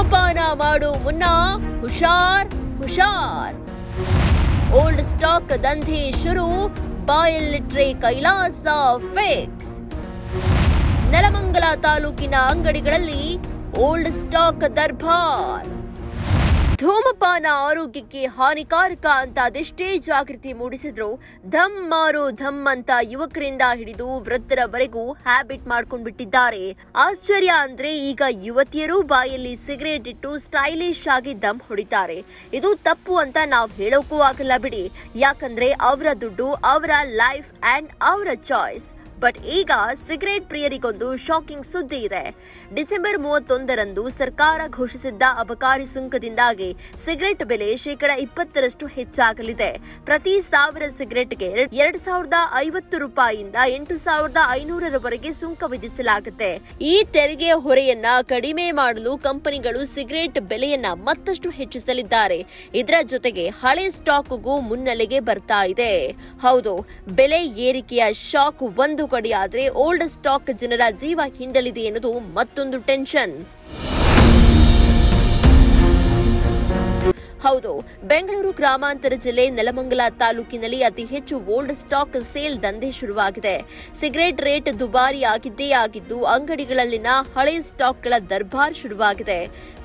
ಧೂಮಪಾನ ಮಾಡು ಮುನ್ನ ಹುಷಾರ್ ಹುಷಾರ್. ಓಲ್ಡ್ ಸ್ಟಾಕ್ ದಂಧೆ ಶುರು, ಬಾಯಲ್ಲಿಟ್ರೆ ಕೈಲಾಸ ಫಿಕ್ಸ್. ನೆಲಮಂಗಲ ತಾಲೂಕಿನ ಅಂಗಡಿಗಳಲ್ಲಿ ಓಲ್ಡ್ ಸ್ಟಾಕ್ ದರ್ಬಾರ್. ಧೂಮಪಾನ ಆರೋಗ್ಯಕ್ಕೆ ಹಾನಿಕಾರಕ ಅಂತ ಅದೆಷ್ಟೇ ಜಾಗೃತಿ ಮೂಡಿಸಿದ್ರು ಧಮ್ ಮಾರೋ ಧಮ್ ಅಂತ ಯುವಕರಿಂದ ಹಿಡಿದು ವೃದ್ಧರವರೆಗೂ ಹ್ಯಾಬಿಟ್ ಮಾಡ್ಕೊಂಡ್ಬಿಟ್ಟಿದ್ದಾರೆ. ಆಶ್ಚರ್ಯ ಅಂದ್ರೆ ಈಗ ಯುವತಿಯರು ಬಾಯಲ್ಲಿ ಸಿಗರೇಟ್ ಇಟ್ಟು ಸ್ಟೈಲಿಶ್ ಆಗಿ ದಮ್ ಹೊಡಿತಾರೆ. ಇದು ತಪ್ಪು ಅಂತ ನಾವ್ ಹೇಳೋಕ್ಕೂ ಆಗಲ್ಲ ಬಿಡಿ, ಯಾಕಂದ್ರೆ ಅವರ ದುಡ್ಡು, ಅವರ ಲೈಫ್ ಅಂಡ್ ಅವರ ಚಾಯ್ಸ್. ಬಟ್ ಈಗ ಸಿಗರೇಟ್ ಪ್ರಿಯರಿಗೊಂದು ಶಾಕಿಂಗ್ ಸುದ್ದಿ ಇದೆ. ಡಿಸೆಂಬರ್ 31ರಂದು ಸರ್ಕಾರ ಘೋಷಿಸಿದ್ದ ಅಬಕಾರಿ ಸುಂಕದಿಂದಾಗಿ ಸಿಗರೇಟ್ ಬೆಲೆ 20% ಹೆಚ್ಚಾಗಲಿದೆ. ಪ್ರತಿ 1000 ಸಿಗರೇಟ್ಗೆ 2,050 ರೂಪಾಯಿಯಿಂದ 8,500ರವರೆಗೆ ಸುಂಕ ವಿಧಿಸಲಾಗುತ್ತೆ. ಈ ತೆರಿಗೆಯ ಹೊರೆಯನ್ನ ಕಡಿಮೆ ಮಾಡಲು ಕಂಪನಿಗಳು ಸಿಗರೇಟ್ ಬೆಲೆಯನ್ನ ಮತ್ತಷ್ಟು ಹೆಚ್ಚಿಸಲಿದ್ದಾರೆ. ಇದರ ಜೊತೆಗೆ ಹಳೆ ಸ್ಟಾಕ್ಗೂ ಮುನ್ನೆಲೆಗೆ ಬರ್ತಾ ಇದೆ. ಹೌದು, ಬೆಲೆ ಏರಿಕೆಯ ಶಾಕ್ ಒಂದು ಕಡೆಯಾದ್ರೆ ಓಲ್ಡ್ ಸ್ಟಾಕ್ ಜನರ ಜೀವ ಹಿಂಡಲಿದೆ ಎನ್ನುವುದು ಮತ್ತೊಂದು ಟೆನ್ಷನ್. ಹೌದು, ಬೆಂಗಳೂರು ಗ್ರಾಮಾಂತರ ಜಿಲ್ಲೆ ನೆಲಮಂಗಲ ತಾಲೂಕಿನಲ್ಲಿ ಅತಿ ಹೆಚ್ಚು ಓಲ್ಡ್ ಸ್ಟಾಕ್ ಸೇಲ್ ದಂಧೆ ಶುರುವಾಗಿದೆ. ಸಿಗರೇಟ್ ರೇಟ್ ದುಬಾರಿ ಆಗಿದ್ದೇ ಆಗಿದ್ದು ಅಂಗಡಿಗಳಲ್ಲಿನ ಹಳೆ ಸ್ಟಾಕ್ಗಳ ದರ್ಬಾರ್ ಶುರುವಾಗಿದೆ.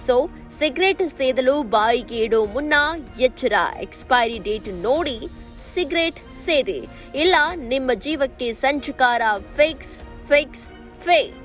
ಸೊ ಸಿಗರೇಟ್ ಸೇದಲು ಬಾಯಿಗೆ ಇಡೋ ಮುನ್ನ ಎಚ್ಚರ. ಎಕ್ಸ್ಪೈರಿ ಡೇಟ್ ನೋಡಿ ಸಿಗರೇಟ್ ಸೇದಿ, ಇಲ್ಲ ನಿಮ್ಮ ಜೀವಕ್ಕೆ ಸಂಚಕಾರ. Fix fix fix.